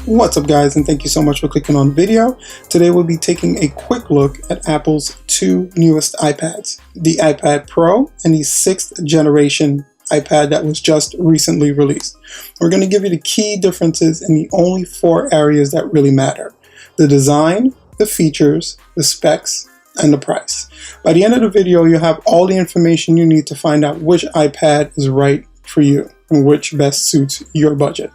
What's up guys, and thank you so much for clicking on the video. Today we'll be taking a quick look at Apple's two newest iPads, the iPad Pro and the 6th generation iPad that was just recently released. We're going to give you the key differences in the only 4 areas that really matter: the design, the features, the specs, and the price. By the end of the video, you'll have all the information you need to find out which iPad is right for you and which best suits your budget.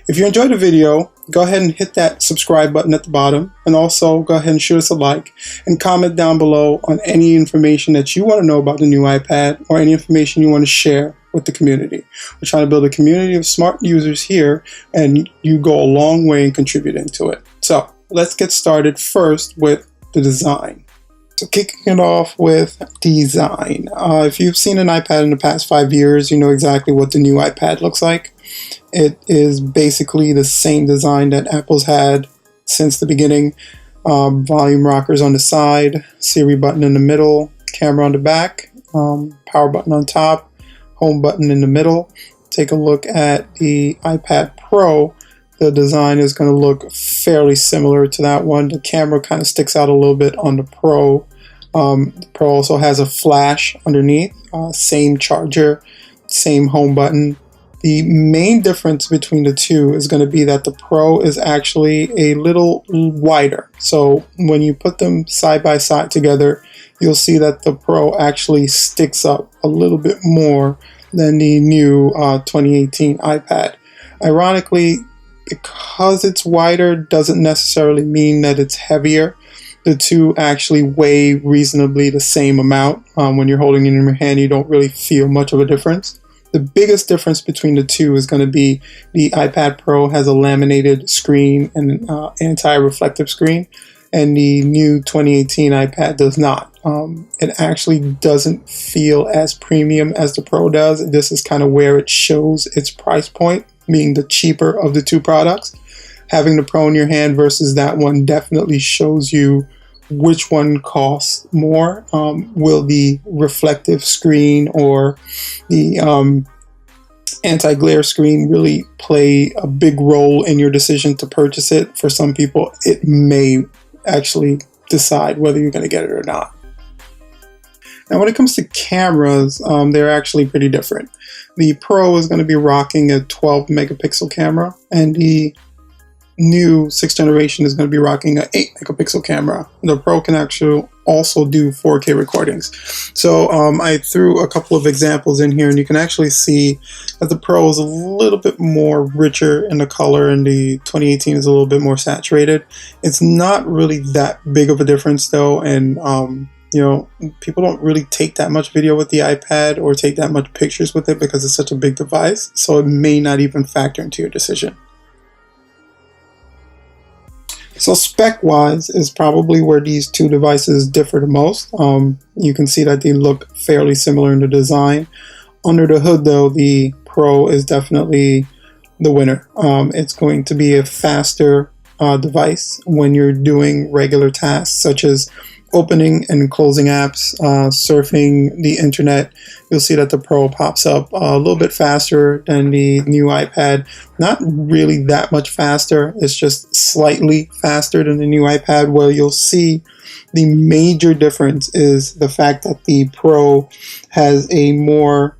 If you enjoyed the video, go ahead and hit that subscribe button at the bottom, and also go ahead and shoot us a like and comment down below on any information that you want to know about the new iPad or any information you want to share with the community. We're trying to build a community of smart users here, and you go a long way in contributing to it. So let's get started first with the design. So kicking it off with design. If you've seen an iPad in the past 5 years, you know exactly what the new iPad looks like. It is basically the same design that Apple's had since the beginning. Volume rockers on the side, Siri button in the middle, camera on the back, power button on top, home button in the middle. Take a look at the iPad Pro. The design is going to look fairly similar to that one. The camera kind of sticks out a little bit on the Pro. The Pro also has a flash underneath, same charger, same home button. The main difference between the two is going to be that the Pro is actually a little wider. So when you put them side by side together, you'll see that the Pro actually sticks up a little bit more than the new 2018 iPad. Ironically, because it's wider doesn't necessarily mean that it's heavier. The two actually weigh reasonably the same amount. When you're holding it in your hand, you don't really feel much of a difference. The biggest difference between the two is going to be the iPad Pro has a laminated screen and an anti-reflective screen, and the new 2018 iPad does not. It actually doesn't feel as premium as the Pro does. This is kind of where it shows its price point, being the cheaper of the two products. Having the Pro in your hand versus that one definitely shows you which one costs more. Will the reflective screen or the anti-glare screen really play a big role in your decision to purchase it? For some people, it may actually decide whether you're going to get it or not. Now, when it comes to cameras, they're actually pretty different. The Pro is going to be rocking a 12 megapixel camera, and the new 6th generation is going to be rocking an 8 megapixel camera. The Pro can actually also do 4K recordings. So I threw a couple of examples in here, and you can actually see that the Pro is a little bit more richer in the color, and the 2018 is a little bit more saturated. It's not really that big of a difference though, and you know, people don't really take that much video with the iPad or take that much pictures with it because it's such a big device, so it may not even factor into your decision. So spec-wise is probably where these two devices differ the most. You can see that they look fairly similar in the design. Under the hood though, the Pro is definitely the winner. It's going to be a faster device when you're doing regular tasks such as opening and closing apps, surfing the internet. You'll see that the Pro pops up a little bit faster than the new iPad. Not really that much faster, it's just slightly faster than the new iPad. Where you'll see the major difference is the fact that the Pro has a more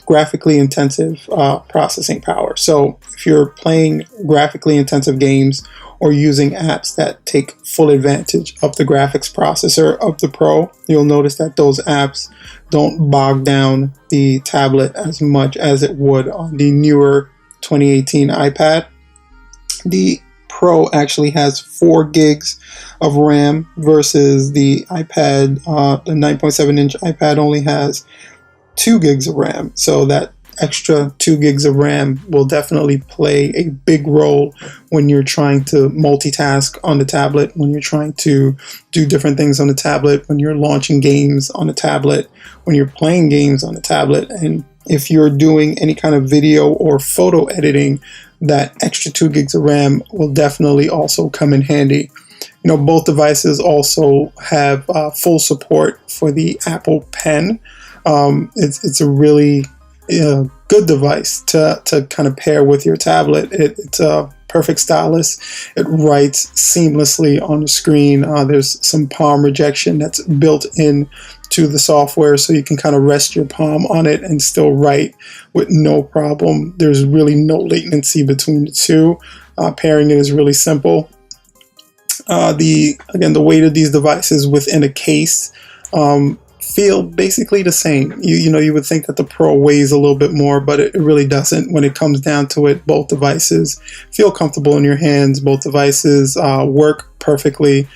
graphically intensive processing power. So if you're playing graphically intensive games or using apps that take full advantage of the graphics processor of the Pro, you'll notice that those apps don't bog down the tablet as much as it would on the newer 2018 iPad. The Pro actually has 4 gigs of RAM versus the iPad, the 9.7-inch iPad only has 2 gigs of RAM. So that extra 2 gigs of RAM will definitely play a big role when you're trying to multitask on the tablet, when you're trying to do different things on the tablet, when you're launching games on the tablet, when you're playing games on the tablet. And if you're doing any kind of video or photo editing, that extra 2 gigs of RAM will definitely also come in handy. You know, both devices also have full support for the Apple Pen. It's a really good device to kind of pair with your tablet. It's a perfect stylus. It writes seamlessly on the screen. There's some palm rejection that's built in to the software, so you can kind of rest your palm on it and still write with no problem. There's really no latency between the two. Pairing it is really simple. The weight of these devices within a case feel basically the same. You would think that the Pro weighs a little bit more, but it really doesn't. When it comes down to it, both devices feel comfortable in your hands. Both devices work perfectly.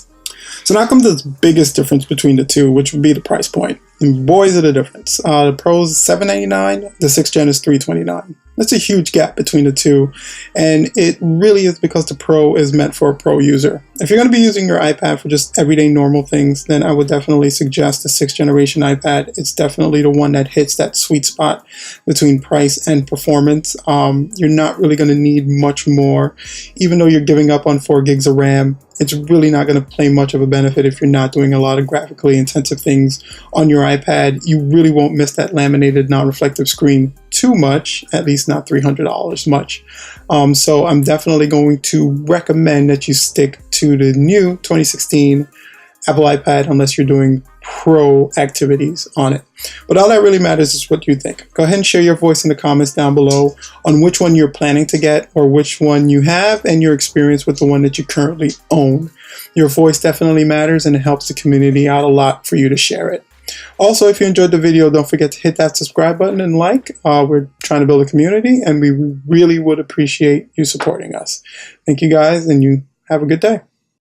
So now comes the biggest difference between the two, which would be the price point. And boy, is it a difference. The Pro's $799, the 6th Gen is $329. That's a huge gap between the two, and it really is because the Pro is meant for a pro user. If you're going to be using your iPad for just everyday normal things, then I would definitely suggest the 6th generation iPad. It's definitely the one that hits that sweet spot between price and performance. You're not really going to need much more. Even though you're giving up on 4 gigs of RAM, it's really not going to play much of a benefit if you're not doing a lot of graphically intensive things on your iPad. You really won't miss that laminated non-reflective screen too much, at least not $300 much. So I'm definitely going to recommend that you stick to the new 2016 Apple iPad unless you're doing pro activities on it. But all that really matters is what you think. Go ahead and share your voice in the comments down below on which one you're planning to get or which one you have and your experience with the one that you currently own. Your voice definitely matters, and it helps the community out a lot for you to share it. Also, if you enjoyed the video, don't forget to hit that subscribe button and like. We're trying to build a community, and we really would appreciate you supporting us. Thank you guys, and you have a good day.